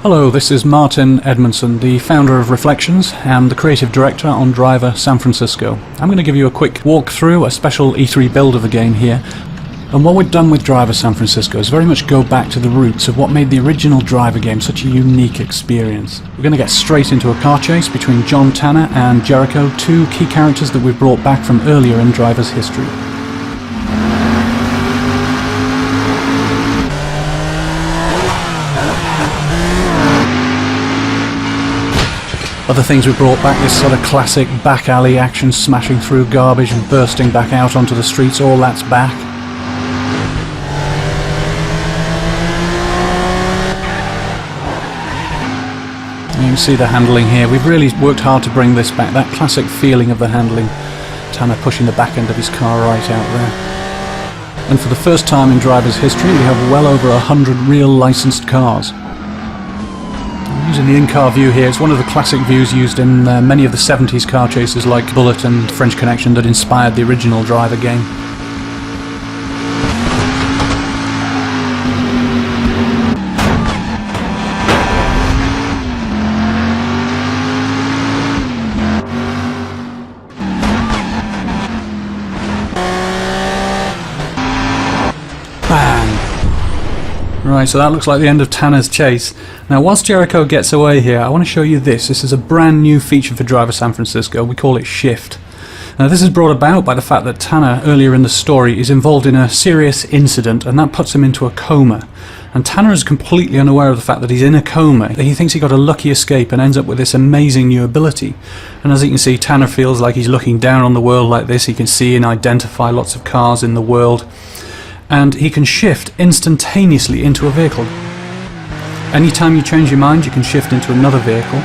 Hello, this is Martin Edmondson, the founder of Reflections and the creative director on Driver San Francisco. I'm going to give you a quick walkthrough, a special E3 build of the game here. And what we've done with Driver San Francisco is very much go back to the roots of what made the original Driver game such a unique experience. We're going to get straight into a car chase between John Tanner and Jericho, two key characters that we've brought back from earlier in Driver's history. Other things we brought back, this sort of classic back alley action, smashing through garbage and bursting back out onto the streets, all that's back. You can see the handling here. We've really worked hard to bring this back, that classic feeling of the handling. Tanner pushing the back end of his car right out there. And for the first time in Driver's history, we have well over 100 real licensed cars. Using the in-car view here, it's one of the classic views used in many of the 70s car chases like Bullet and French Connection that inspired the original Driver game. Right, so that looks like the end of Tanner's chase. Now, whilst Jericho gets away here, I want to show you this. This is a brand new feature for Driver San Francisco. We call it Shift. Now, this is brought about by the fact that Tanner, earlier in the story, is involved in a serious incident, and that puts him into a coma. And Tanner is completely unaware of the fact that he's in a coma. He thinks he got a lucky escape and ends up with this amazing new ability. And as you can see, Tanner feels like he's looking down on the world like this. He can see and identify lots of cars in the world. And he can shift instantaneously into a vehicle. Anytime you change your mind, you can shift into another vehicle.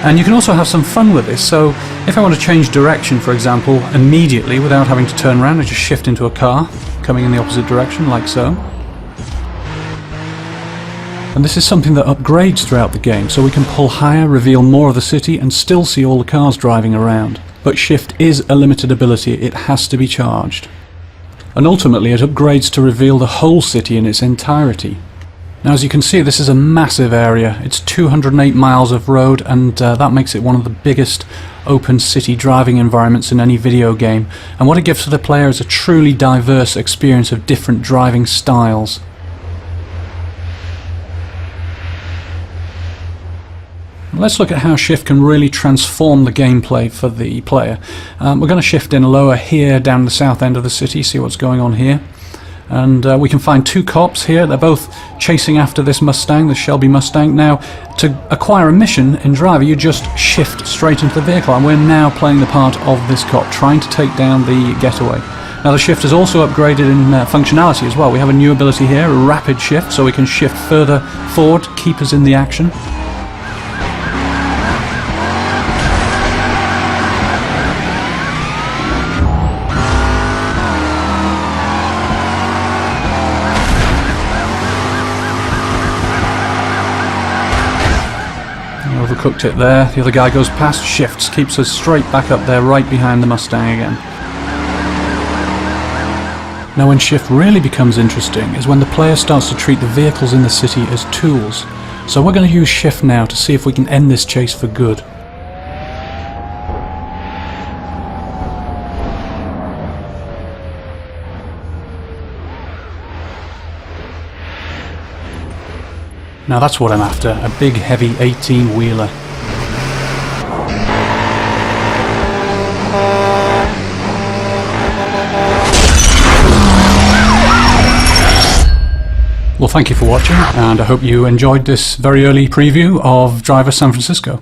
And you can also have some fun with this. So if I want to change direction, for example, immediately without having to turn around, I just shift into a car coming in the opposite direction, like so. And this is something that upgrades throughout the game, so we can pull higher, reveal more of the city, and still see all the cars driving around. But shift is a limited ability. It has to be charged. And ultimately it upgrades to reveal the whole city in its entirety. Now, as you can see, this is a massive area. It's 208 miles of road, and that makes it one of the biggest open city driving environments in any video game. And what it gives to the player is a truly diverse experience of different driving styles. Let's look at how shift can really transform the gameplay for the player. We're going to shift in lower here down the south end of the city, see what's going on here. And we can find two cops here. They're both chasing after this Mustang, the Shelby Mustang. Now, to acquire a mission in Driver, you just shift straight into the vehicle, and we're now playing the part of this cop, trying to take down the getaway. Now, the shift is also upgraded in functionality as well. We have a new ability here, a rapid shift, so we can shift further forward, keep us in the action. Overcooked it there. The other guy goes past, shifts, keeps us straight back up there, right behind the Mustang again. Now, when shift really becomes interesting is when the player starts to treat the vehicles in the city as tools. So we're going to use shift now to see if we can end this chase for good. Now that's what I'm after, a big heavy 18-wheeler. Well, thank you for watching, and I hope you enjoyed this very early preview of Driver San Francisco.